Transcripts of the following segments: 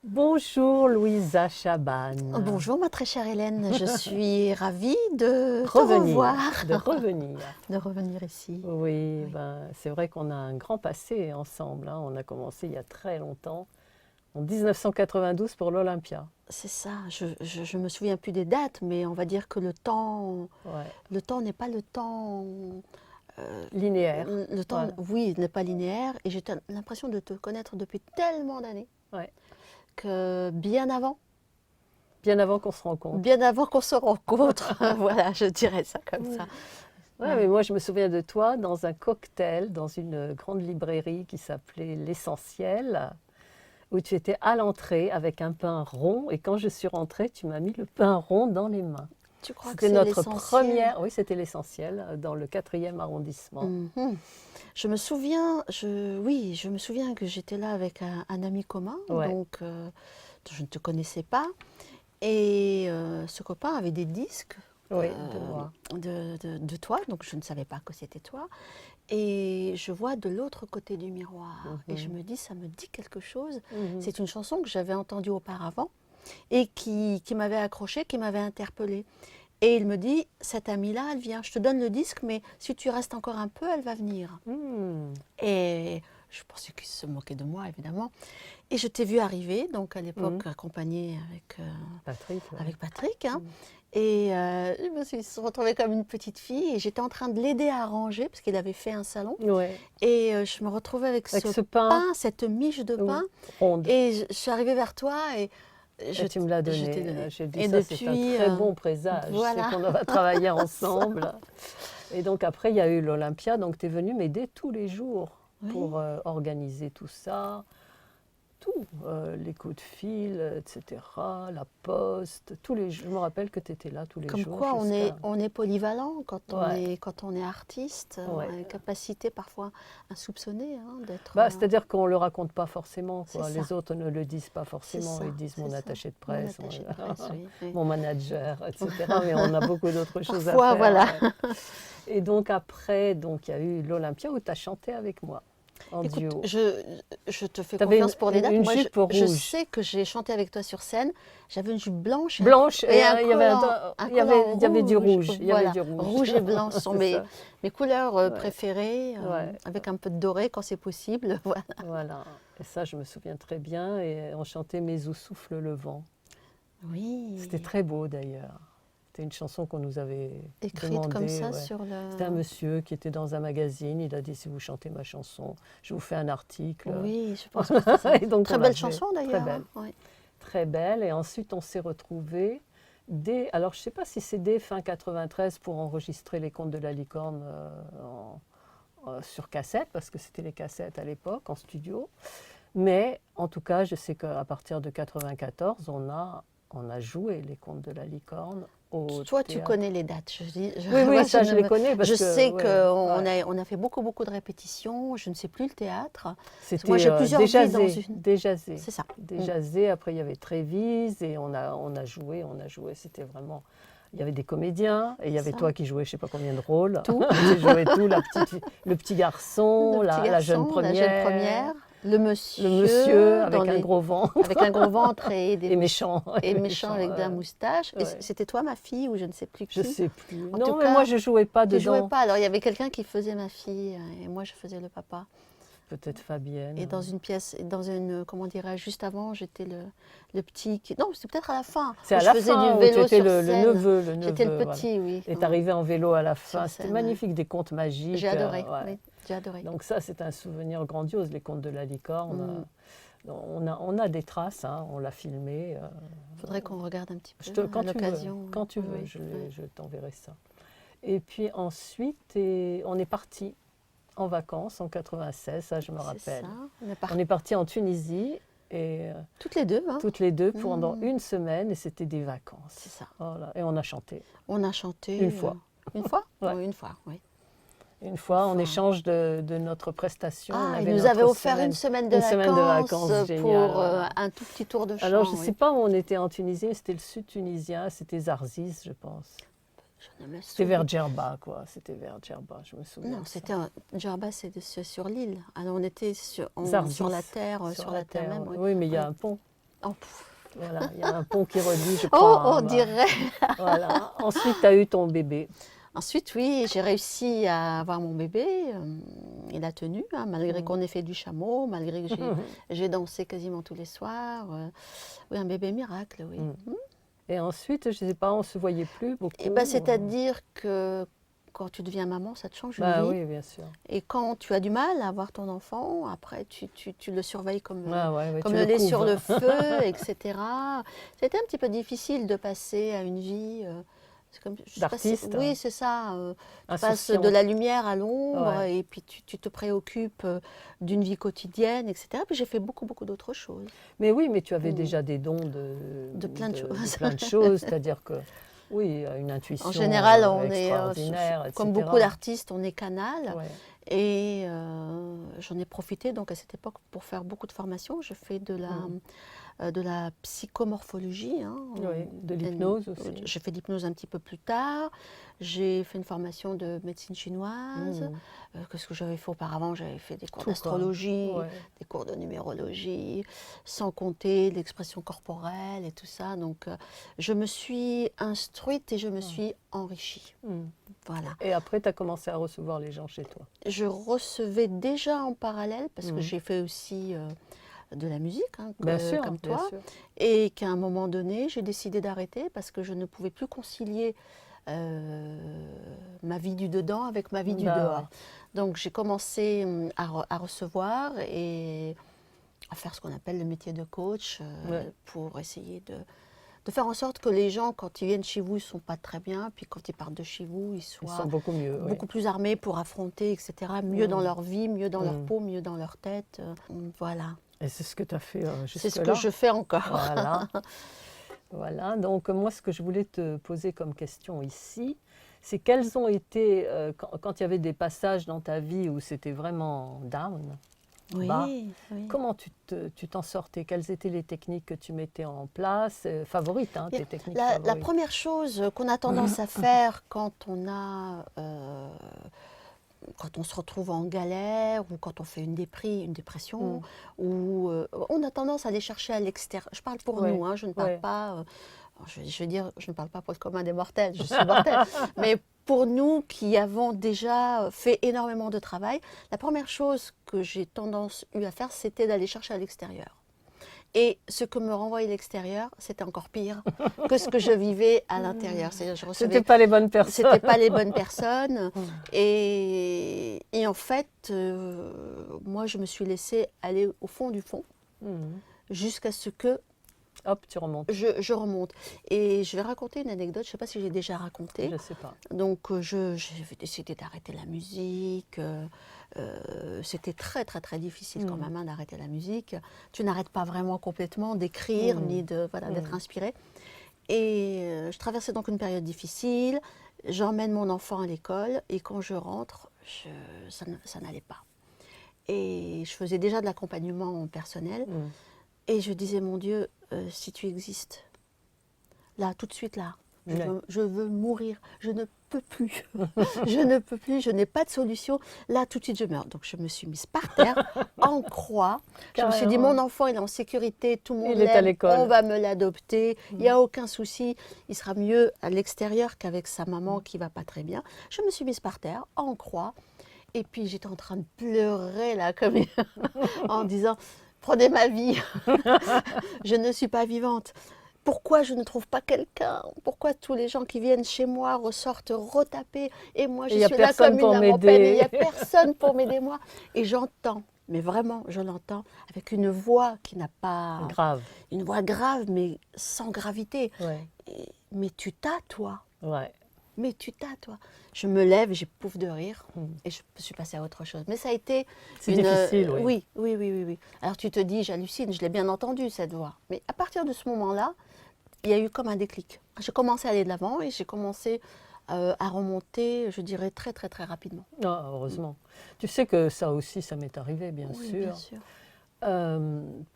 Bonjour Louisa Chaban. Bonjour ma très chère Hélène, je suis ravie de te Revenir, revoir, de revenir. de revenir ici. Oui, Oui. ben, c'est vrai qu'on a un grand passé ensemble, hein. On a commencé il y a très longtemps, en 1992 pour l'Olympia. C'est ça, je me souviens plus des dates, mais on va dire que Ouais. le temps n'est pas le temps, Linéaire. le temps, Voilà. oui, n'est pas linéaire, et j'ai l'impression de te connaître depuis tellement d'années Ouais. que Bien avant qu'on se rencontre. bien avant qu'on se rencontre, voilà, je dirais ça comme ça. Ouais, Ouais. mais moi je me souviens de toi dans un cocktail, dans une grande librairie qui s'appelait L'Essentiel, où tu étais à l'entrée avec un pain rond, et quand je suis rentrée, tu m'as mis le pain rond dans les mains. Tu crois que C'était c'est notre l'essentiel? première, oui, c'était l'Essentiel, dans le 4e arrondissement. Mhm. Je me souviens, oui, je me souviens que j'étais là avec un ami commun, Ouais, donc je ne te connaissais pas. Et ce copain avait des disques oui, de moi. de toi, donc je ne savais pas que c'était toi. Et je vois de l'autre côté du miroir. Et je Mhm. me dis, ça me dit quelque chose. Mhm. C'est une chanson que j'avais entendue auparavant et qui m'avait accrochée, qui m'avait interpellée. Et il me dit, cette amie-là, elle vient, je te donne le disque, mais si tu restes encore un peu, elle va venir. Mhm. Et je pensais qu'il se moquait de moi, évidemment. Et je t'ai vu arriver, donc à l'époque Mhm. accompagnée Patrick, ouais. avec Patrick. Hein. Mhm. Et je me suis retrouvée comme une petite fille et j'étais en train de l'aider à ranger parce qu'il avait fait un salon. Ouais, Et je me retrouvais avec avec ce ce pain, pain, cette miche de oui, pain. ronde. Et je suis arrivée vers toi et Et tu me l'as je t'ai donné. donné. J'ai dit, Et ça, c'est un depuis, très bon présage. C'est voilà. qu'on va travailler ensemble. Et donc, après, il y a eu l'Olympia. Donc, tu es venu m'aider tous les jours Oui. pour organiser tout ça. Tout, les coups de fil, etc., la poste, tous les jours. Je me rappelle que tu étais là tous les Comme jours quoi jusqu'à. on est polyvalent Ouais, quand on est artiste, on ouais. a une capacité parfois insoupçonnée hein, d'être. Bah, c'est-à-dire qu'on ne le raconte pas forcément, C'est quoi. ça, Les autres ne le disent pas c'est forcément. ça, Ils disent c'est mon ça. attaché de Mon presse, attaché de presse, oui. Oui. mon manager, etc. Mais on a beaucoup d'autres choses à Parfois, faire. voilà. Ouais. Et donc après, il y a eu l'Olympia où tu as chanté avec moi en Écoute, duo. je te fais Tu avais confiance pour les dates. une Moi, jupe je rouge. sais que j'ai chanté avec toi sur scène. J'avais une jupe blanche Blanche, et et il y avait, il y avait du rouge. Il y avait Voilà, du rouge. rouge et blanc sont C'est ça. mes couleurs Ouais, préférées, ouais. avec un peu de doré quand c'est possible. Voilà. Voilà. Et ça, je me souviens très bien. Et on chantait Mais où souffle le vent. C'était Oui, très beau d'ailleurs. C'était une chanson qu'on nous avait écrite comme demandée. ça Ouais. sur C'était un le. monsieur qui était dans un magazine. Il a dit si vous chantez ma chanson, je vous fais un article. Oui, je pense que c'était ça. Et donc Très on l'a belle fait. chanson Très d'ailleurs. belle. Hein, oui. Très belle. Et ensuite, on s'est retrouvés alors je ne sais pas si c'est dès fin 93 pour enregistrer les Contes de la Licorne sur cassette, parce que c'était les cassettes à l'époque, en studio. Mais en tout cas, je sais qu'à partir de 94, on a joué les Contes de la Licorne au Toi, tu théâtre. connais les dates. Je dis, Oui, moi, oui, ça je les connais parce je que sais ouais, ouais. on a fait beaucoup, beaucoup de répétitions. Je ne sais plus le théâtre. Parce que moi, C'était j'ai plusieurs vies dans une. Déjazé. C'est ça. Déjazé, après il y avait Trévise et on a joué. C'était vraiment. Il y avait des comédiens et il y avait Ça. toi qui jouais je ne sais pas combien de rôles. Tout. Tu jouais tout, le petit garçon, Le petit la jeune garçon, la jeune première, première, le le monsieur monsieur avec un gros ventre avec un gros ventre et des et méchant. et méchant avec de la moustache. Et Ouais. c'était toi, ma fille, ou je ne sais plus Je qui. sais plus. En Non, tout mais cas, moi je jouais pas tu jouais dedans. pas. Alors, il y avait quelqu'un qui faisait ma fille et moi, je faisais le papa. Peut-être Fabienne. Et dans une pièce, comment dirais-je, juste avant, j'étais le petit qui. Non, c'était peut-être à la fin, C'est où à je la faisais fin du où tu vélo étais sur le scène. neveu, J'étais le voilà. petit, oui. Et tu arrivais en vélo à la fin. Sur C'était scène, ouais. magnifique, des contes magiques. J'ai adoré, Ouais. oui, j'ai adoré. Donc ça, c'est un souvenir grandiose, les contes de la licorne. On a des traces, hein, on l'a filmé. Faudrait qu'on regarde un petit peu à Quand tu veux, l'occasion. quand tu veux, Oui, oui. je t'enverrai ça. Et puis ensuite, on est parti en vacances en 96, ça je me C'est rappelle. ça. On est parti en Tunisie et Toutes les deux, hein. toutes les deux pendant Mmh. une semaine et c'était des C'est vacances. ça. Voilà. Et on a chanté On a chanté. une fois. Une fois. Ouais. Oui, une fois, oui. Une fois, en Enfin. échange de notre prestation, on Ah, il avait nous avait notre offert une semaine de une semaine de vacances vacances géniale. pour Voilà. un tout petit tour de Alors, chant. je ne sais Oui. pas où on était en Tunisie, mais c'était le sud tunisien, c'était Zarzis, je pense. Je ne me C'était souviens. vers Djerba, quoi. C'était vers Djerba, je me souviens. Non, de ça. c'était Djerba, sur l'île. Alors on était sur Zarzis, la terre, sur la terre même. ouais. Oui, Oui, mais il y a Ouais. un pont. Oh, pff. Voilà, il y a un pont qui relie, je Oh, crois. on Hein, voilà. dirait. Voilà. Ensuite, tu as eu ton bébé. Ensuite, oui, j'ai réussi à avoir mon bébé. Il a tenu, hein, malgré qu'on ait fait du chameau, malgré que j'ai dansé quasiment tous les soirs. Oui, un bébé miracle, oui. Et ensuite, je ne sais pas, on ne se voyait plus beaucoup. Et ben, c'est-à-dire que quand tu deviens maman, ça te change une Bah vie. oui, bien sûr. Et quand tu as du mal à avoir ton enfant, après, tu le surveilles comme, Ah ouais, ouais, comme tu le le lait sur couvres. le feu, etc. C'était un petit peu difficile de passer à une vie c'est comme, je sais pas si- D'artiste. oui, c'est ça. Tu passes Insouciant. de la lumière à l'ombre Ouais. et puis tu te préoccupes d'une vie quotidienne, etc. Puis j'ai fait beaucoup, beaucoup d'autres choses. Mais oui, mais tu avais Mm. déjà des dons De plein de choses. plein de choses, c'est-à-dire que, oui, une intuition En général, on est, extraordinaire, comme etc. beaucoup d'artistes, on est canal. Ouais. Et j'en ai profité donc à cette époque pour faire beaucoup de formations. Je fais de la psychomorphologie. Hein, Oui, de l'hypnose aussi. J'ai fait de l'hypnose un petit peu plus tard. J'ai fait une formation de médecine chinoise. Qu'est-ce que j'avais fait auparavant? J'avais fait des cours Tout, quoi. d'astrologie, Ouais. des cours de numérologie, sans compter l'expression corporelle et tout ça. Donc je me suis instruite et je me suis enrichie. Voilà. Et après, tu as commencé à recevoir les gens chez toi. Je recevais déjà en parallèle, parce que j'ai fait aussi de la musique, hein, Bien sûr, comme bien toi, sûr. et qu'à un moment donné, j'ai décidé d'arrêter parce que je ne pouvais plus concilier ma vie du dedans avec ma vie du Bah, dehors. ouais. Donc j'ai commencé à recevoir et à faire ce qu'on appelle le métier de coach Ouais. pour essayer de faire en sorte que les gens, quand ils viennent chez vous, ils ne sont pas très bien, puis quand ils partent de chez vous, ils Ils soient sont beaucoup mieux. beaucoup plus armés pour affronter, etc. Mieux dans leur vie, mieux dans leur Mm. peau, mieux dans leur tête. Voilà. Et c'est ce que tu as fait C'est ce jusque-là. que je fais encore. Voilà. Voilà. Donc, moi, ce que je voulais te poser comme question ici, c'est quels ont été, quand il y avait des passages dans ta vie où c'était vraiment down, bas, Oui, oui. comment tu t'en sortais? Quelles étaient les techniques que tu mettais en place? Favorites, hein, tes techniques La favorites? première chose qu'on a tendance à faire quand on se retrouve en galère ou quand on fait une dépression, ou on a tendance à aller chercher à l'extérieur. Je parle pour Ouais, nous, hein, je ne parle ouais. pas, je veux dire, je ne parle pas pour le commun des mortels, je suis mortelle, mais pour nous qui avons déjà fait énormément de travail, la première chose que j'ai tendance à faire, c'était d'aller chercher à l'extérieur. Et ce que me renvoyait l'extérieur, c'était encore pire que ce que je vivais à l'intérieur. C'est-à-dire, je recevais C'était pas les bonnes personnes. c'était pas les bonnes personnes. Et en fait, moi, je me suis laissée aller au fond du fond jusqu'à ce que Hop, tu remontes. je remonte. Et je vais raconter une anecdote, je ne sais pas si j'ai déjà raconté. Je sais pas. Donc, j'ai décidé d'arrêter la musique. C'était très, très, très difficile quand même d'arrêter la musique. Tu n'arrêtes pas vraiment complètement d'écrire ni d'être inspiré. Et je traversais donc une période difficile. J'emmène mon enfant à l'école et quand je rentre, ça n'allait pas. Et je faisais déjà de l'accompagnement personnel. Et je disais, mon Dieu, si tu existes, là, tout de suite, là, je veux mourir, je ne peux plus, je ne peux plus, je n'ai pas de solution, là, tout de suite, je meurs. Donc, je me suis mise par terre, en croix. Je me suis dit, mon enfant, il est en sécurité, tout le monde Il est à l'aime, l'école. on va me l'adopter, il n'y a aucun souci, il sera mieux à l'extérieur qu'avec sa maman qui ne va pas très bien. Je me suis mise par terre, en croix, et puis j'étais en train de pleurer, là, comme en disant... Prenez ma vie, je ne suis pas vivante. Pourquoi je ne trouve pas quelqu'un? Pourquoi tous les gens qui viennent chez moi ressortent retapés et moi je suis là comme une âme en peine et il n'y a personne pour m'aider moi? Et j'entends, mais vraiment je l'entends, avec une voix qui n'a pas... Grave. Une voix grave mais sans gravité. Ouais. Mais tu t'as toi. Ouais. Mais tu t'as, toi. Je me lève, j'ai pouf de rire et je suis passée à autre chose. Mais ça a été C'est difficile, oui. Oui. Alors tu te dis, j'hallucine, je l'ai bien entendu cette voix. Mais à partir de ce moment-là, il y a eu comme un déclic. J'ai commencé à aller de l'avant et j'ai commencé à remonter, je dirais, très, très, très rapidement. Ah, heureusement. Tu sais que ça aussi, ça m'est arrivé, bien Oui, sûr. bien sûr.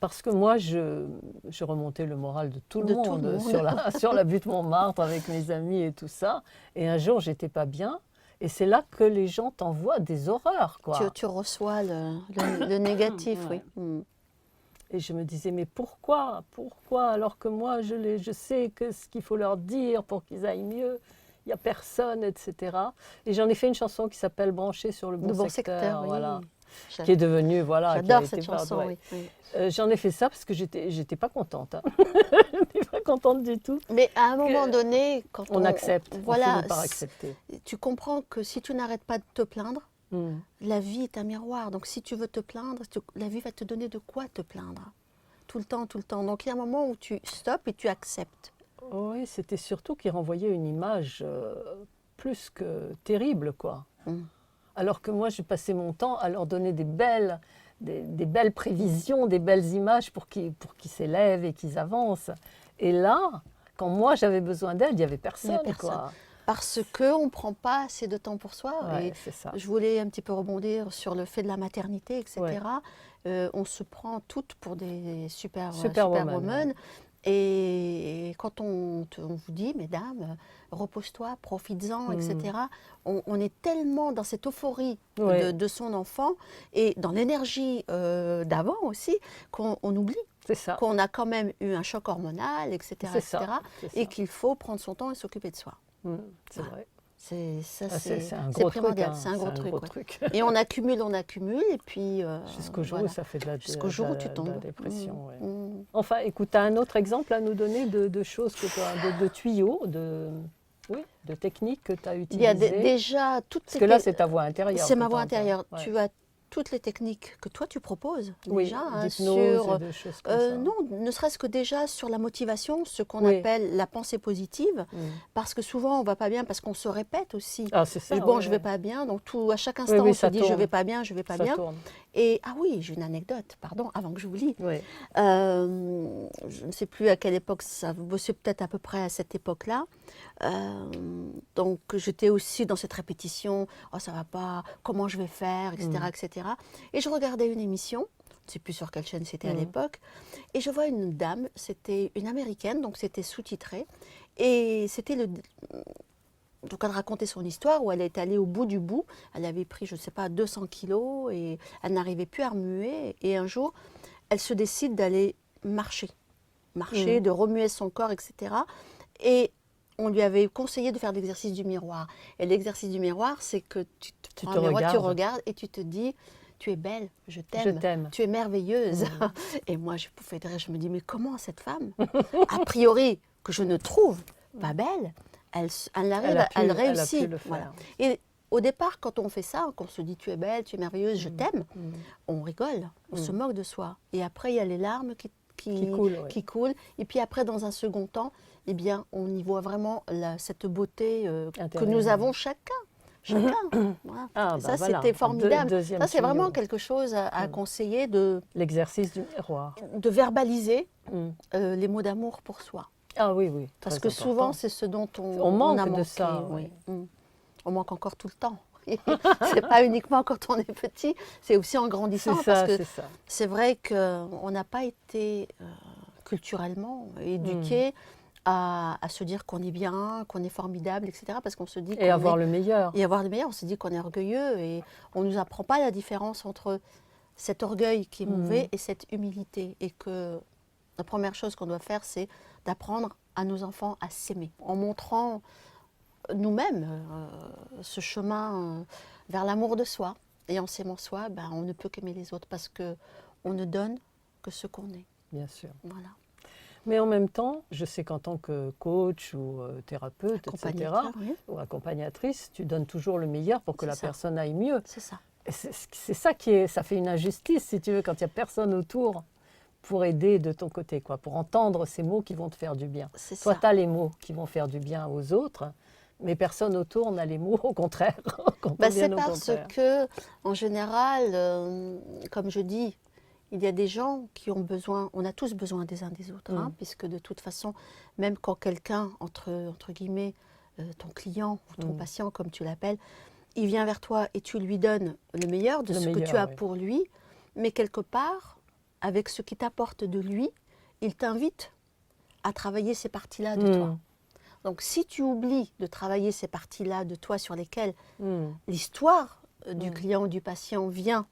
Parce que moi, je remontais le moral de tout le monde, monde. sur la butte Montmartre avec mes amis et tout ça. Et un jour, j'étais pas bien. Et c'est là que les gens t'envoient des horreurs, quoi. Tu reçois le négatif, Ouais. oui. Et je me disais, mais pourquoi? Pourquoi? Alors que moi, je sais ce qu'il faut leur dire pour qu'ils aillent mieux. Il n'y a personne, etc. Et j'en ai fait une chanson qui s'appelle Branché sur le bon secteur, oui. voilà, qui est devenue, voilà, qui a J'adore été cette chanson, ouais. oui. J'en ai fait ça parce que j'étais pas contente. Hein. J'étais pas contente du tout. Mais à un moment donné, quand On accepte, voilà, on finit par accepter. tu comprends que si tu n'arrêtes pas de te plaindre, Mm. la vie est un miroir. Donc si tu veux te plaindre, la vie va te donner de quoi te plaindre. Tout le temps, tout le temps. Donc il y a un moment où tu stops et tu acceptes. Oui, c'était surtout qu'il renvoyait une image plus que terrible, quoi. Mm. Alors que moi, je passais mon temps à leur donner des belles prévisions, des belles images pour qu'ils s'élèvent et qu'ils avancent. Et là, quand moi j'avais besoin d'aide, il n'y avait personne, quoi. Parce qu'on ne prend pas assez de temps pour soi. Ouais, et c'est ça. je voulais un petit peu rebondir sur le fait de la maternité, etc. Ouais. On se prend toutes pour des Superwoman. superwomen. Et quand on vous dit, mesdames, repose-toi, profites-en, etc., on est tellement dans cette euphorie de son enfant et dans l'énergie d'avant aussi qu'on oublie qu'on a quand même eu un choc hormonal, etc., et qu'il faut prendre son temps et s'occuper de soi. C'est vrai. C'est un gros primordial, truc. C'est un gros gros truc. Et on accumule, et puis... jusqu'au jour où ça fait de la dépression. Ouais. Enfin, écoute, tu as un autre exemple à nous donner de choses, de tuyaux, de techniques que tu as utilisées? Il y a déjà toutes Parce que là, c'est ta voix intérieure. C'est ma voix intérieure. Ouais. Tu as toutes les techniques que toi tu proposes déjà d'hypnose, de choses comme ça. Non, ne serait-ce que déjà sur la motivation, ce qu'on appelle la pensée positive, parce que souvent on va pas bien parce qu'on se répète aussi. Ah, c'est ça. Je vais pas bien, donc à chaque instant on se dit je vais pas bien, je vais pas bien. Tourne. Et j'ai une anecdote, pardon, avant que j'oublie. Oui. Je ne sais plus à quelle époque, c'est peut-être à peu près à cette époque-là. Donc j'étais aussi dans cette répétition, oh ça va pas, comment je vais faire, etc., etc. Et je regardais une émission, je ne sais plus sur quelle chaîne c'était à l'époque, et je vois une dame, c'était une américaine, donc c'était sous-titré, et c'était donc elle racontait son histoire où elle est allée au bout du bout, elle avait pris, je ne sais pas, 200 kilos et elle n'arrivait plus à remuer, et un jour, elle se décide d'aller marcher, de remuer son corps, etc. Et on lui avait conseillé de faire l'exercice du miroir. Et l'exercice du miroir, c'est que tu te prends un miroir, tu regardes et tu te dis, tu es belle, je t'aime, tu es merveilleuse. Et moi, je pouffais de rire, je me dis, mais comment cette femme, a priori, que je ne trouve pas belle, elle réussit. Voilà. Et au départ, quand on fait ça, quand on se dit, tu es belle, tu es merveilleuse, je t'aime, on rigole, on se moque de soi. Et après, il y a les larmes qui coulent. Et puis après, dans un second temps, eh bien, on y voit vraiment cette beauté que nous avons chacun. Voilà. Ça, c'était formidable. Ça, c'est vraiment quelque chose à conseiller l'exercice du miroir. De verbaliser les mots d'amour pour soi. Ah oui, oui. Parce que souvent, c'est ce dont on manque a manqué. De ça. Oui. On manque encore tout le temps. C'est pas uniquement quand on est petit, c'est aussi en grandissant. Parce que c'est vrai qu'on n'a pas été culturellement éduqués à se dire qu'on est bien, qu'on est formidable, etc. Parce qu'on se dit et avoir le meilleur. Et avoir le meilleur, on se dit qu'on est orgueilleux et on ne nous apprend pas la différence entre cet orgueil qui est mauvais et cette humilité. Et que la première chose qu'on doit faire, c'est d'apprendre à nos enfants à s'aimer, en montrant nous-mêmes ce chemin vers l'amour de soi. Et en s'aimant soi, on ne peut qu'aimer les autres parce qu'on ne donne que ce qu'on est. Bien sûr. Voilà. Mais en même temps, je sais qu'en tant que coach ou thérapeute, etc., ou accompagnatrice, tu donnes toujours le meilleur pour que la personne aille mieux. C'est ça. Et c'est ça ça fait une injustice, si tu veux, quand il n'y a personne autour pour aider de ton côté, quoi, pour entendre ces mots qui vont te faire du bien. Toi, tu as les mots qui vont faire du bien aux autres, mais personne autour n'a les mots, au contraire. C'est parce que, en général, comme je dis, il y a des gens qui ont besoin, on a tous besoin des uns des autres, puisque de toute façon, même quand quelqu'un, entre guillemets, ton client ou ton patient, comme tu l'appelles, il vient vers toi et tu lui donnes le meilleur de ce que tu as pour lui, mais quelque part, avec ce qui t'apporte de lui, il t'invite à travailler ces parties-là de toi. Donc si tu oublies de travailler ces parties-là de toi sur lesquelles l'histoire du client ou du patient vient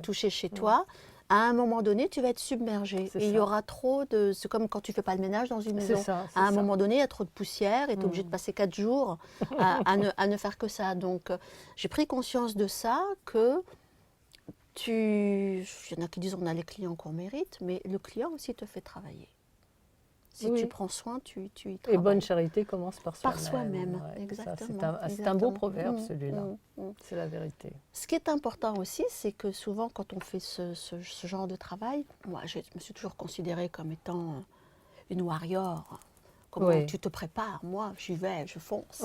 toucher chez toi, à un moment donné, tu vas être submergé. C'est Et il y ça. aura trop de... C'est comme quand tu fais pas le ménage dans une maison. C'est ça. À un moment donné, il y a trop de poussière et tu es obligé de passer 4 jours à ne faire que ça. Donc, j'ai pris conscience de ça, que il y en a qui disent on a les clients qu'on mérite, mais le client aussi te fait travailler. Si Oui. tu prends soin, tu y travailles. Et bonne charité commence par soi-même. Par soi-même, Ouais, exactement. C'est un beau exactement. proverbe, celui-là. C'est la vérité. Ce qui est important aussi, c'est que souvent, quand on fait ce genre de travail, moi, je me suis toujours considérée comme étant une warrior. Comment Oui. tu te prépares? Moi, j'y vais, je fonce.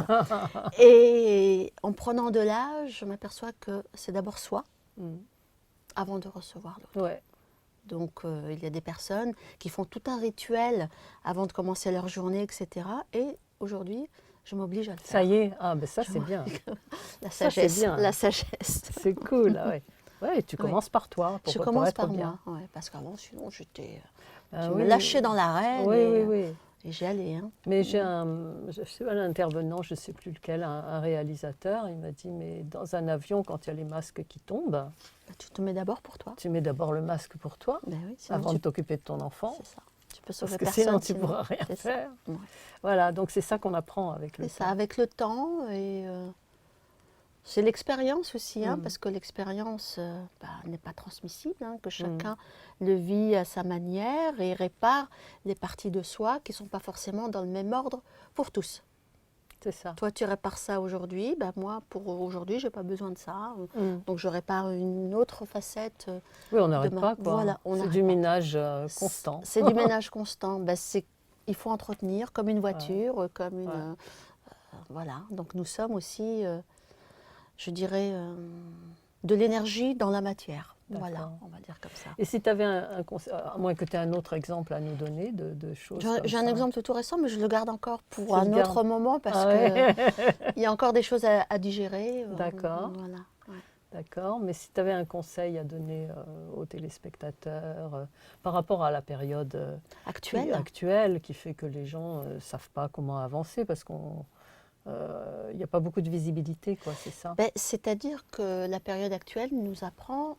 Et en prenant de l'âge, je m'aperçois que c'est d'abord soi avant de recevoir l'autre. Ouais. Donc, il y a des personnes qui font tout un rituel avant de commencer leur journée, etc. Et aujourd'hui, je m'oblige à le faire. Ça y est, ah ben ça c'est bien. La Ça, c'est sagesse, bien. la sagesse. C'est cool, ah ouais. Ouais, tu commences par toi. Je pour commence être par bien. moi, ouais, parce qu'avant, sinon, je Ah me oui. lâchais dans l'arène Oui, oui, oui. et j'y allais. Hein. Mais j'ai je sais pas, un intervenant, je ne sais plus lequel, un réalisateur, il m'a dit, mais dans un avion, quand il y a les masques qui tombent, Bah, tu te mets d'abord pour toi. tu mets d'abord le masque pour toi, Ben oui, sinon avant de t'occuper de ton enfant, c'est ça. Tu peux sauver parce que personne. sinon tu ne pourras rien C'est ça. faire. Ouais. Voilà, donc c'est ça qu'on apprend avec le C'est ça, temps. avec le temps et c'est l'expérience aussi, hein, parce que l'expérience n'est pas transmissible, hein, que chacun le vit à sa manière et répare les parties de soi qui ne sont pas forcément dans le même ordre pour tous. C'est ça. Toi, tu répares ça aujourd'hui, ben moi, pour aujourd'hui, je n'ai pas besoin de ça. Donc, je répare une autre facette. Oui, on n'arrête demain. pas, quoi. Voilà, on c'est n'arrête du pas. ménage constant. C'est du ménage constant. Ben, il faut entretenir comme une voiture, comme une... Ouais. Voilà, donc nous sommes aussi, je dirais, de l'énergie dans la matière. Voilà, on va dire comme ça. Et si tu avais un conseil, à moins que tu aies un autre exemple à nous donner de choses comme J'ai un ça. exemple tout récent, mais je le garde encore pour Tu un le gardes. autre moment parce Ah ouais. qu'il y a encore des choses à digérer. D'accord. Voilà. Ouais. D'accord, mais si tu avais un conseil à donner aux téléspectateurs par rapport à la période actuelle qui fait que les gens ne savent pas comment avancer parce qu'on il n'y a pas beaucoup de visibilité, quoi, c'est ça. Ben, c'est-à-dire que la période actuelle nous apprend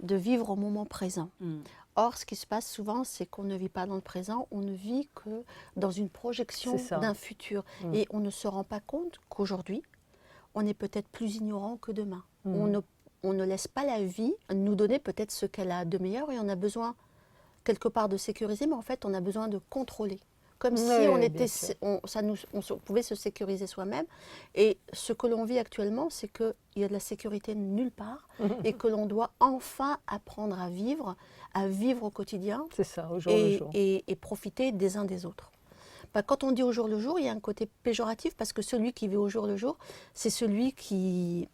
de vivre au moment présent. Or, ce qui se passe souvent, c'est qu'on ne vit pas dans le présent, on ne vit que dans une projection d'un futur. Et on ne se rend pas compte qu'aujourd'hui, on est peut-être plus ignorant que demain. On ne laisse pas la vie nous donner peut-être ce qu'elle a de meilleur et on a besoin quelque part de sécuriser, mais en fait, on a besoin de contrôler. Comme si on pouvait se sécuriser soi-même. Et ce que l'on vit actuellement, c'est qu'il y a de la sécurité nulle part et que l'on doit enfin apprendre à vivre au quotidien. C'est ça, au jour le jour. Et profiter des uns des autres. Bah, quand on dit au jour le jour, il y a un côté péjoratif parce que celui qui vit au jour le jour, c'est celui qui,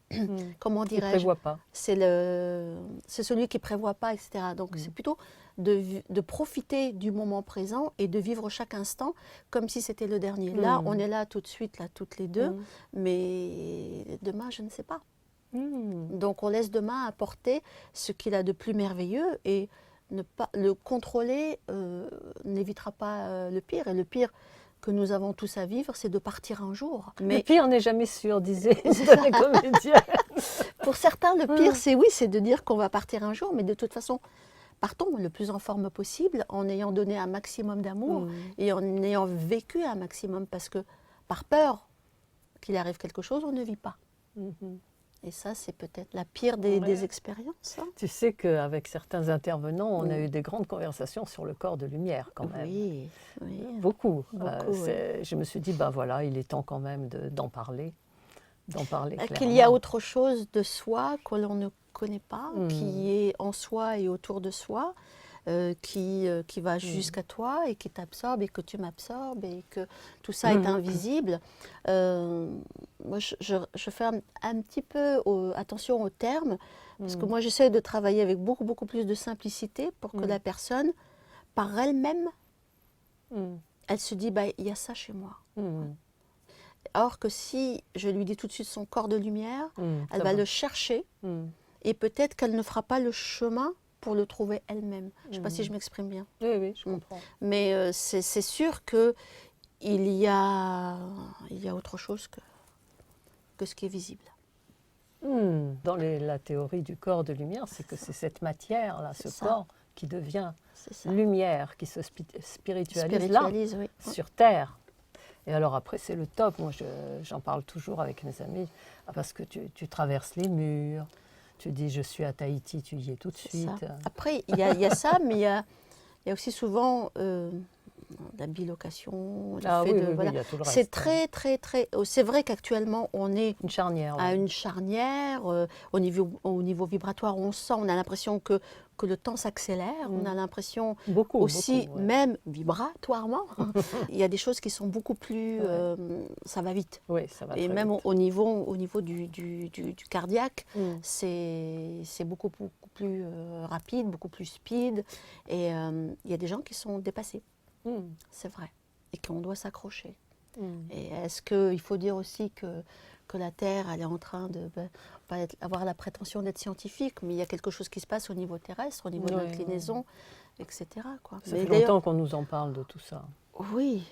comment dirais-je, prévoit pas. C'est celui qui prévoit pas, etc. Donc c'est plutôt de profiter du moment présent et de vivre chaque instant comme si c'était le dernier. Là, on est là tout de suite, là toutes les deux, mais demain, je ne sais pas. Donc on laisse demain apporter ce qu'il a de plus merveilleux et ne pas le contrôler n'évitera pas le pire. Et le pire que nous avons tous à vivre, c'est de partir un jour. Mais le pire n'est jamais sûr, disait les comédiens. Pour certains, le pire, c'est de dire qu'on va partir un jour, mais de toute façon, partons le plus en forme possible, en ayant donné un maximum d'amour et en ayant vécu un maximum, parce que par peur qu'il arrive quelque chose, on ne vit pas. Et ça, c'est peut-être la pire des expériences. Hein. Tu sais qu'avec certains intervenants, on a eu des grandes conversations sur le corps de lumière quand même. Oui. Beaucoup. Je me suis dit, ben voilà, il est temps quand même d'en parler. Qu'il y a autre chose de soi que l'on ne connaît pas, qui est en soi et autour de soi, qui va jusqu'à toi et qui t'absorbe et que tu m'absorbes et que tout ça est invisible. Moi, je fais un petit peu attention aux termes, parce que moi, j'essaie de travailler avec beaucoup, beaucoup plus de simplicité pour que la personne, par elle-même, elle se dit, bah, il y a ça chez moi. Or que si je lui dis tout de suite son corps de lumière, elle va le chercher et peut-être qu'elle ne fera pas le chemin pour le trouver elle-même. Je ne sais pas si je m'exprime bien. Oui, je comprends. Mais c'est sûr qu'il y a autre chose que ce qui est visible. Dans la théorie du corps de lumière, c'est que c'est cette matière-là, ce ça. corps, qui devient C'est ça. lumière, qui se spiritualise Spiritualise, oui. là, sur Terre. Et alors après, c'est le top. Moi, j'en parle toujours avec mes amis, parce que tu traverses les murs, tu dis je suis à Tahiti, tu y es tout de suite. Ça. Après, il y a ça, mais il y a aussi souvent la bilocation, le fait de, oui, voilà. il y a tout le reste. C'est très. C'est vrai qu'actuellement, on est Une charnière. à Ouais. une charnière. Au niveau vibratoire, on sent, on a l'impression que le temps s'accélère. On a l'impression aussi, beaucoup, ouais. même vibratoirement, il y a des choses qui sont beaucoup plus. Ça va vite. Oui, ça va Et très même vite. au niveau du cardiaque, c'est beaucoup plus rapide, beaucoup plus speed. Et il y a des gens qui sont dépassés, c'est vrai, et qu'on doit s'accrocher. Et est-ce qu'il faut dire aussi que la Terre, elle est en train de pas avoir la prétention d'être scientifique, mais il y a quelque chose qui se passe au niveau terrestre, au niveau de l'inclinaison, etc. Quoi. Ça fait longtemps qu'on nous en parle de tout ça. Oui,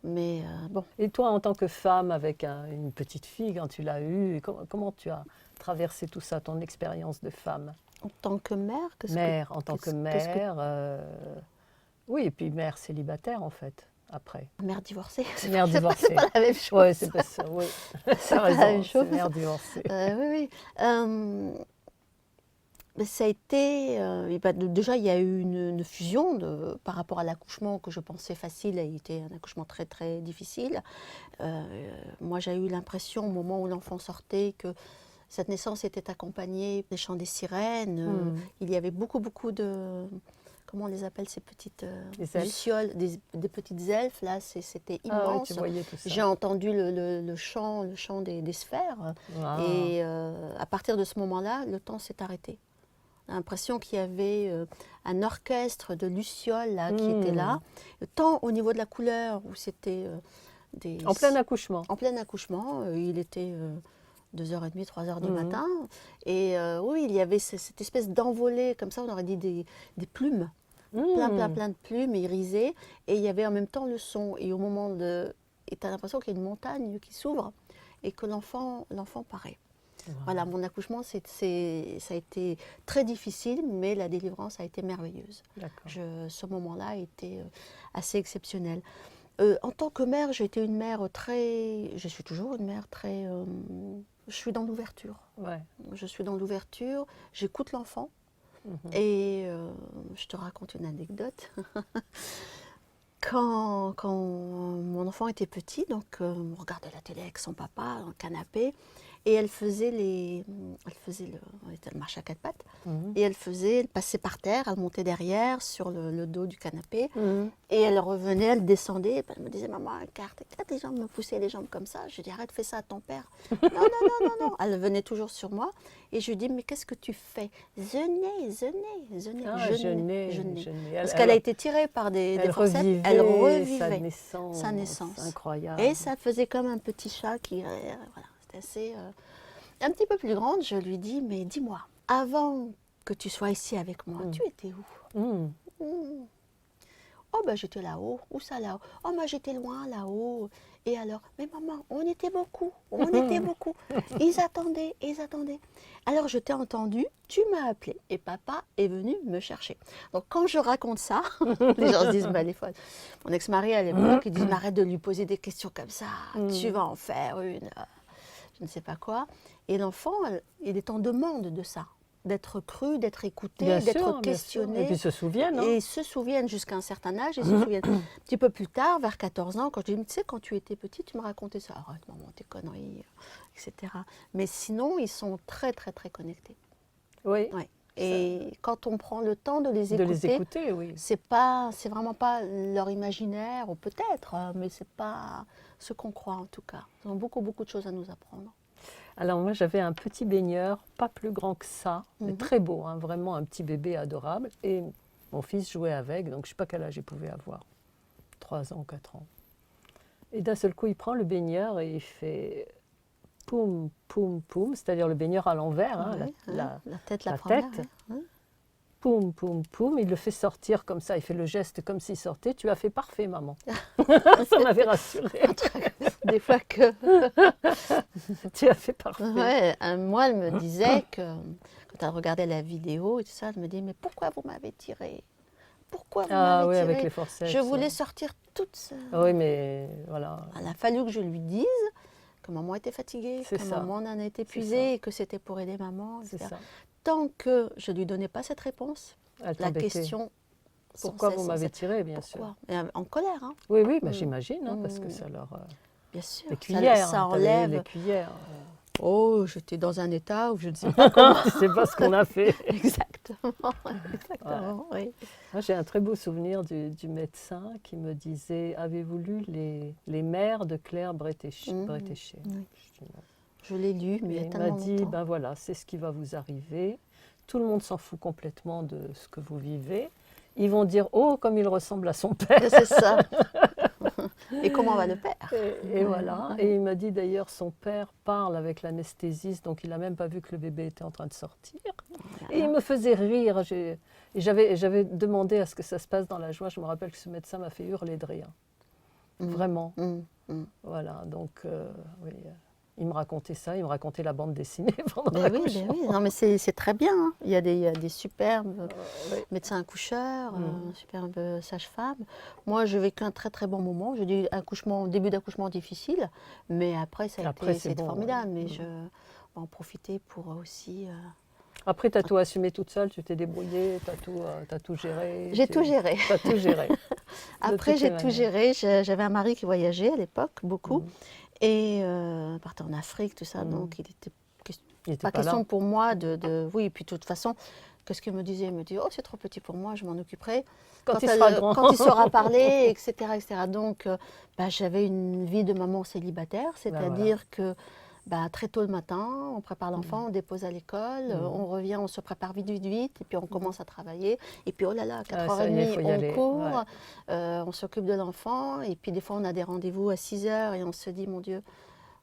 mais bon. Et toi, en tant que femme avec une petite fille, quand tu l'as eue, comment tu as traversé tout ça, ton expérience de femme? En tant que mère, En tant que mère, oui, et puis mère célibataire en fait, après. Mère divorcée, c'est Mère divorcée. C'est pas la même chose. Oui, c'est pas ça, oui. C'est T'as pas la même raison, chose. c'est mère divorcée. Oui. Mais ça a été... déjà, il y a eu une fusion par rapport à l'accouchement que je pensais facile, a été un accouchement très, très difficile. Moi, j'ai eu l'impression, au moment où l'enfant sortait, que cette naissance était accompagnée des chants des sirènes. Il y avait beaucoup de... Comment on les appelle, ces petites lucioles, des petites elfes, là, c'était immense. Ah oui, tu voyais tout ça. J'ai entendu le chant des sphères. Ah. Et à partir de ce moment-là, le temps s'est arrêté. J'ai l'impression qu'il y avait un orchestre de lucioles là, qui était là. Tant au niveau de la couleur, où c'était En plein accouchement. En plein accouchement, il était 2h30, 3h du matin. Et oui, il y avait cette espèce d'envolée, comme ça, on aurait dit des plumes. Plein de plumes irisées. Et il y avait en même temps le son. Et au moment de... Et tu as l'impression qu'il y a une montagne qui s'ouvre et que l'enfant paraît. Wow. Voilà, mon accouchement, ça a été très difficile, mais la délivrance a été merveilleuse. Ce moment-là a été assez exceptionnel. En tant que mère, j'ai été une mère très... Je suis toujours une mère très... je suis dans l'ouverture. Ouais. Je suis dans l'ouverture, j'écoute l'enfant. Et je te raconte une anecdote. Quand mon enfant était petit, donc on regardait la télé avec son papa dans le canapé, et elle marchait à quatre pattes, et elle passait par terre, elle montait derrière sur le dos du canapé, et elle revenait, elle descendait, et elle me disait maman, carte, les jambes me poussaient les jambes comme ça. Je lui dis arrête, fais ça à ton père. Non. Elle venait toujours sur moi, et je lui dis mais qu'est-ce que tu fais? Jeûner. Parce qu'elle a été tirée par des forceps, elle revivait sa naissance. Incroyable. Et ça faisait comme un petit chat qui, voilà, c'était assez. Un petit peu plus grande, je lui dis mais dis-moi, avant que tu sois ici avec moi, tu étais où? Oh ben j'étais là-haut. Où ça là-haut? Oh ben j'étais loin là-haut. Et alors? Mais maman, on était beaucoup. Ils attendaient. Alors je t'ai entendu, tu m'as appelé et papa est venu me chercher. Donc quand je raconte ça, les gens se disent bah elle est folle. Mon ex-mari à l'époque, il dit mais arrête de lui poser des questions comme ça. Tu vas en faire une, je ne sais pas quoi. Et l'enfant, il est en demande de ça. D'être cru, d'être écouté, d'être questionné. Et puis ils se souviennent. Et ils se souviennent jusqu'à un certain âge. Ils se souviennent un petit peu plus tard, vers 14 ans, quand je dis, tu sais, quand tu étais petite, tu me racontais ça. Arrête, maman, tes conneries, etc. Mais sinon, ils sont très, très, très connectés. Oui. Ouais. Et quand on prend le temps de les écouter, oui. C'est vraiment pas leur imaginaire, ou peut-être, mais c'est pas ce qu'on croit en tout cas. Ils ont beaucoup, beaucoup de choses à nous apprendre. Alors moi j'avais un petit baigneur, pas plus grand que ça, mais très beau, hein, vraiment un petit bébé adorable. Et mon fils jouait avec, donc je ne sais pas quel âge il pouvait avoir, 3 ans, 4 ans. Et d'un seul coup il prend le baigneur et il fait poum, poum, poum, c'est-à-dire le baigneur à l'envers, hein, la tête, la tête. première. Ouais. poum, poum, poum. Il le fait sortir comme ça. Il fait le geste comme s'il sortait. Tu as fait parfait, maman. Ça m'avait rassurée. Des fois que... Tu as fait parfait. Ouais, moi, elle me disait que quand elle regardait la vidéo et tout ça, elle me dit, mais pourquoi vous m'avez tiré? Pourquoi vous Ah m'avez oui, tiré? avec les forceps. Je voulais sortir toute seule. Ah oui, mais voilà. Il a fallu que je lui dise que maman était fatiguée, C'est que ça. maman en était C'est épuisée et que c'était pour aider maman, C'est etc. ça. Tant que je ne lui donnais pas cette réponse, Elle la t'embêtait. question... sans Pourquoi cesse, vous sans m'avez cesse. tiré, bien sûr. Pourquoi? Et en colère, hein, Oui, oui, bah, j'imagine, hein, parce que Mm. ça leur... bien sûr. Les cuillères, Ça hein, t'avais enlève. les cuillères. Oh, j'étais dans un état où je ne sais pas comment. Tu sais pas ce qu'on a fait. Exactement, exactement, oui. Moi, j'ai un très beau souvenir du médecin qui me disait, avez-vous lu les mères de Claire Bretéché? Oui. Je dis non. Je l'ai lu, mais il y a Et il m'a tellement dit, longtemps. ben voilà, c'est ce qui va vous arriver. Tout le monde s'en fout complètement de ce que vous vivez. Ils vont dire, oh, comme il ressemble à son père. C'est ça. Et comment va le père? Et voilà. Et il m'a dit d'ailleurs, son père parle avec l'anesthésiste, donc il n'a même pas vu que le bébé était en train de sortir. Et il me faisait rire. Et j'avais demandé à ce que ça se passe dans la joie. Je me rappelle que ce médecin m'a fait hurler de rire. Vraiment. Voilà, donc oui. Il me racontait ça, il me racontait la bande dessinée pendant l'accouchement. Ben oui, non, mais c'est très bien. Hein. Il y a des superbes Oui. médecins accoucheurs, superbes sages-femmes. Moi, j'ai vécu un très très bon moment. J'ai eu un début d'accouchement difficile, mais après, c'était bon, formidable. ouais. Mais je vais en profiter pour aussi... Après, tu as tout assumé toute seule, tu t'es débrouillée, tu as tout géré. J'ai tout géré. Tu as tout géré. Après, j'ai tout géré. J'avais un mari qui voyageait à l'époque, beaucoup. Et partait en Afrique, tout ça. Donc, il était pas question pour moi de... Oui, et puis de toute façon, qu'est-ce qu'il me disait? Il me dit, oh, c'est trop petit pour moi, je m'en occuperai. Quand il sera grand. Quand il saura parler, etc. etc. Donc, j'avais une vie de maman célibataire, c'est-à-dire que très tôt le matin, on prépare l'enfant, on dépose à l'école, on revient, on se prépare vite, vite, vite, et puis on commence à travailler. Et puis, oh là là, 4h30, on court, on s'occupe de l'enfant, et puis des fois, on a des rendez-vous à 6h, et on se dit, mon Dieu,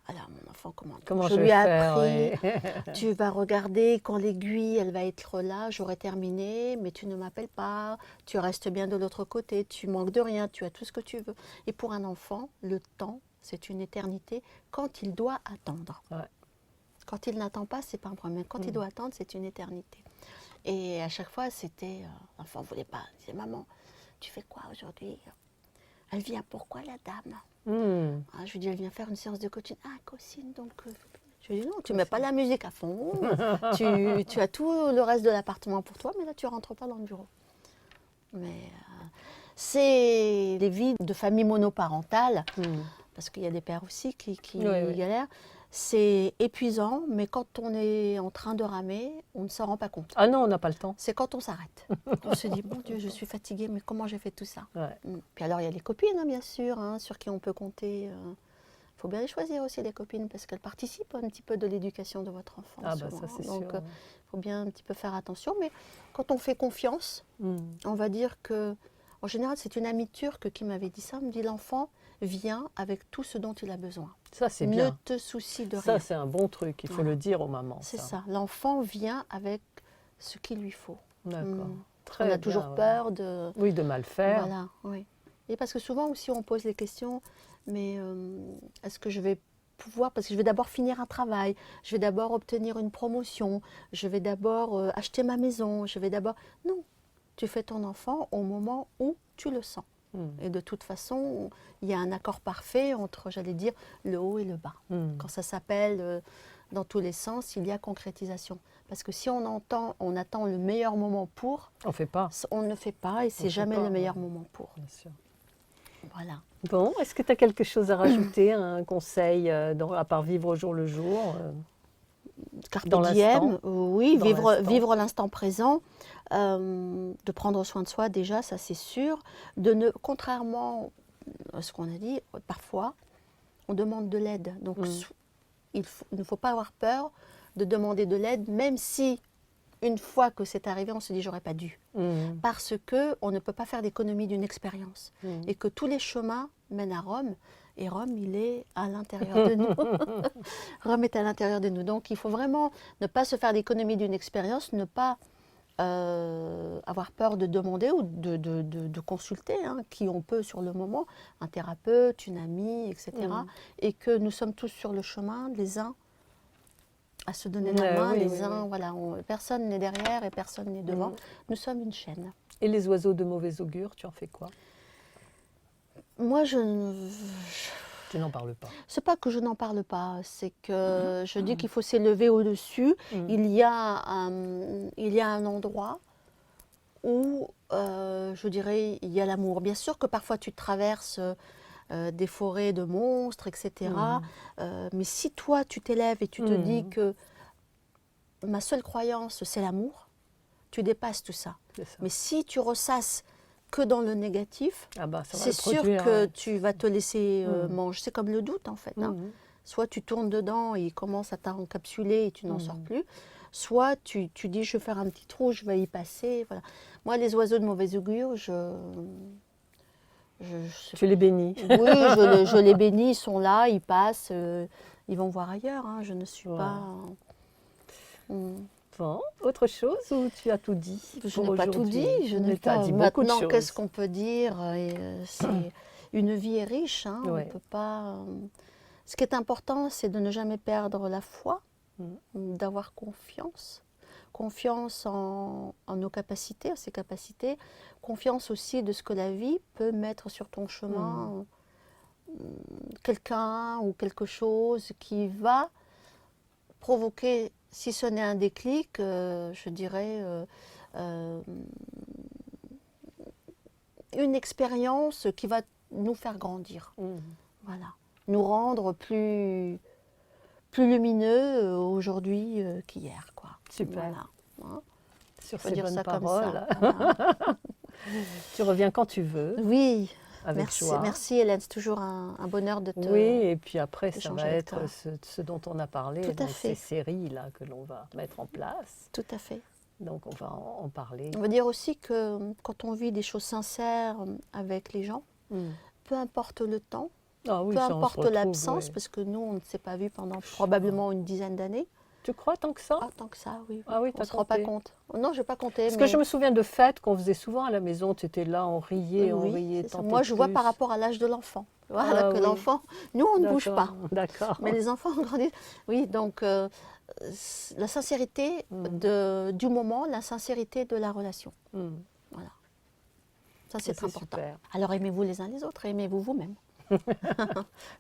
alors mon enfant, comment je lui ai appris, tu vas regarder quand l'aiguille, elle va être là, j'aurai terminé, mais tu ne m'appelles pas, tu restes bien de l'autre côté, tu manques de rien, tu as tout ce que tu veux. Et pour un enfant, le temps, c'est une éternité quand il doit attendre. Ouais. Quand il n'attend pas, c'est pas un problème. Quand il doit attendre, c'est une éternité. Et à chaque fois, c'était... l'enfant ne voulait pas. Il disait, maman, tu fais quoi aujourd'hui? Elle vient pourquoi, la dame? Je lui dis, elle vient faire une séance de coaching. Ah, coaching, donc... Je lui dis, non, tu ne mets pas la musique à fond. tu as tout le reste de l'appartement pour toi, mais là, tu ne rentres pas dans le bureau. Mais c'est les vies de famille monoparentale. Parce qu'il y a des pères aussi qui galèrent. C'est épuisant, mais quand on est en train de ramer, on ne s'en rend pas compte. Ah non, on n'a pas le temps. C'est quand on s'arrête. On se dit, mon Dieu, je suis fatiguée, mais comment j'ai fait tout ça? Ouais. Puis alors, il y a les copines, hein, bien sûr, sur qui on peut compter. Il faut bien les choisir aussi, les copines, parce qu'elles participent un petit peu de l'éducation de votre enfant. Ah bah ça, c'est sûr. Donc, il faut bien un petit peu faire attention. Mais quand on fait confiance, on va dire que, en général, c'est une amie turque qui m'avait dit ça. Elle me dit, l'enfant vient avec tout ce dont il a besoin. Ça, c'est bien. Ne te soucie de rien. Ça, c'est un bon truc. Il faut le dire aux mamans. C'est ça. L'enfant vient avec ce qu'il lui faut. D'accord. On a toujours peur de... Oui, de mal faire. Voilà, oui. Et parce que souvent aussi, on pose les questions, mais est-ce que je vais pouvoir... Parce que je vais d'abord finir un travail, je vais d'abord obtenir une promotion, je vais d'abord acheter ma maison, je vais d'abord... Non, tu fais ton enfant au moment où tu le sens. Et de toute façon, il y a un accord parfait entre, j'allais dire, le haut et le bas. Quand ça s'appelle dans tous les sens, il y a concrétisation. Parce que si on attend le meilleur moment pour... On fait pas. On ne fait pas et c'est jamais le meilleur moment pour. Bien sûr. Voilà. Bon, est-ce que tu as quelque chose à rajouter, un conseil, à part vivre au jour le jour Carpe dans diem, oui, dans vivre l'instant présent, de prendre soin de soi déjà, ça c'est sûr. Contrairement à ce qu'on a dit, parfois, on demande de l'aide. Donc, il ne faut pas avoir peur de demander de l'aide, même si, une fois que c'est arrivé, on se dit « j'aurais pas dû ». Parce qu'on ne peut pas faire d'économie d'une expérience. Et que tous les chemins mènent à Rome. Et Rome, il est à l'intérieur de nous. Rome est à l'intérieur de nous. Donc, il faut vraiment ne pas se faire d'économie d'une expérience, ne pas avoir peur de demander ou de consulter, hein, qui on peut sur le moment, un thérapeute, une amie, etc. Et que nous sommes tous sur le chemin, les uns à se donner la main, les uns, voilà, personne n'est derrière et personne n'est devant. Nous sommes une chaîne. Et les oiseaux de mauvais augure, tu en fais quoi? Moi, Tu n'en parles pas. C'est pas que je n'en parle pas, c'est que je dis qu'il faut s'élever au-dessus. Il y a un endroit où, je dirais, il y a l'amour. Bien sûr que parfois tu traverses des forêts de monstres, etc. Mais si toi, tu t'élèves et tu te dis que ma seule croyance, c'est l'amour, tu dépasses tout ça. Mais si tu ressasses que dans le négatif, c'est sûr que tu vas te laisser manger. C'est comme le doute, en fait. Hein. Soit tu tournes dedans et il commence à t'encapsuler et tu n'en sors plus. Soit tu dis, je vais faire un petit trou, je vais y passer. Voilà. Moi, les oiseaux de mauvais augure, tu les bénis? Oui, je les bénis, ils sont là, ils passent, ils vont voir ailleurs. Hein. Je ne suis pas... Bon, autre chose ou tu as tout dit? Je n'ai pas tout dit, je n'ai pas dit beaucoup de choses. Maintenant, qu'est-ce qu'on peut dire? Une vie est riche, hein, on peut pas... Ce qui est important, c'est de ne jamais perdre la foi, d'avoir confiance. Confiance en nos capacités, en ses capacités. Confiance aussi de ce que la vie peut mettre sur ton chemin. Quelqu'un ou quelque chose qui va provoquer, si ce n'est un déclic, je dirais, une expérience qui va nous faire grandir. Voilà. Nous rendre plus lumineux aujourd'hui qu'hier, quoi. Super. Voilà. Hein? Sur ces bonnes paroles. Voilà. Tu reviens quand tu veux. Oui. Avec joie. Merci Hélène, c'est toujours un bonheur de te... Oui, et puis après, ça va avec être ce dont on a parlé, donc ces séries-là que l'on va mettre en place. Tout à fait. Donc on va en parler. On veut dire aussi que quand on vit des choses sincères avec les gens, peu importe le temps, peu importe l'absence, parce que nous, on ne s'est pas vus pendant probablement une dizaine d'années. Tu crois tant que ça? Ah, tant que ça, oui. Ah oui, on ne se rend pas compte. Non, je n'ai pas compté. Parce que je me souviens de fêtes qu'on faisait souvent à la maison. Tu étais là, on riait, tant. Moi, je vois par rapport à l'âge de l'enfant. Voilà, l'enfant, nous, on ne bouge pas. D'accord. Mais les enfants grandissent. Oui, donc la sincérité du moment, la sincérité de la relation. Voilà. Ça, c'est important. Super. Alors, aimez-vous les uns les autres, aimez-vous vous-même.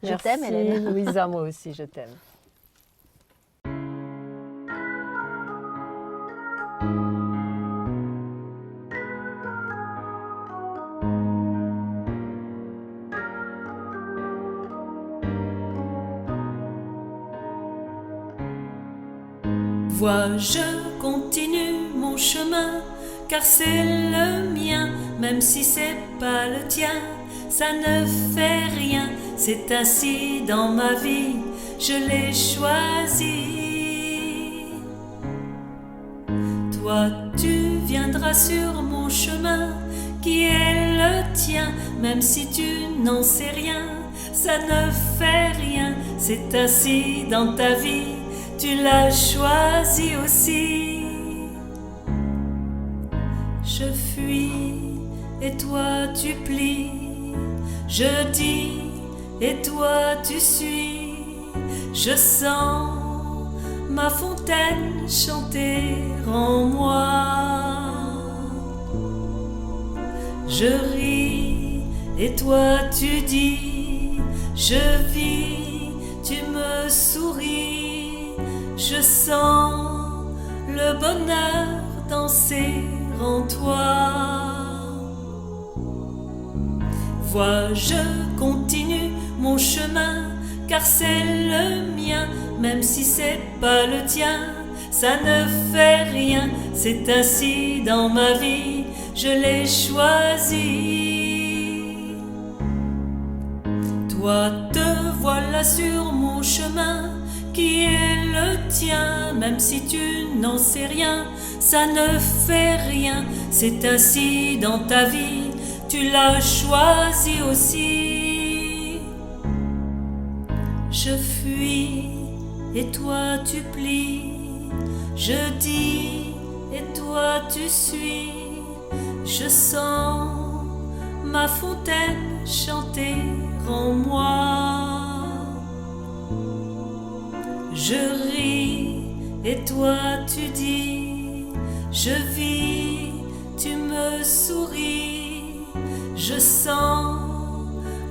Je t'aime, Hélène. Louisa, moi aussi, je t'aime. Vois, je continue mon chemin, car c'est le mien, même si c'est pas le tien, ça ne fait rien, c'est ainsi dans ma vie, je l'ai choisi. Toi, tu viendras sur mon chemin, qui est le tien, même si tu n'en sais rien, ça ne fait rien, c'est ainsi dans ta vie. Tu l'as choisi aussi. Je fuis et toi tu plies. Je dis et toi tu suis. Je sens ma fontaine chanter en moi. Je ris et toi tu dis. Je vis, tu me souris. Je sens le bonheur danser en toi. Vois, je continue mon chemin, car c'est le mien, même si c'est pas le tien, ça ne fait rien, c'est ainsi dans ma vie, je l'ai choisi. Toi, te voilà sur mon chemin, qui est le tien, même si tu n'en sais rien, ça ne fait rien, c'est ainsi dans ta vie, tu l'as choisi aussi. Je fuis et toi tu plies, je dis et toi tu suis. Je sens ma fontaine chanter en moi. Je ris et toi tu dis, je vis, tu me souris. Je sens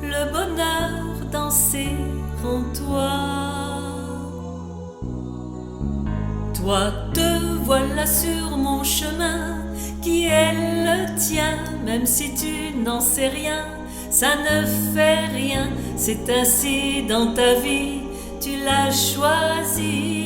le bonheur danser en toi. Toi te voilà sur mon chemin qui est le tien, même si tu n'en sais rien, ça ne fait rien, c'est ainsi dans ta vie, tu l'as choisi.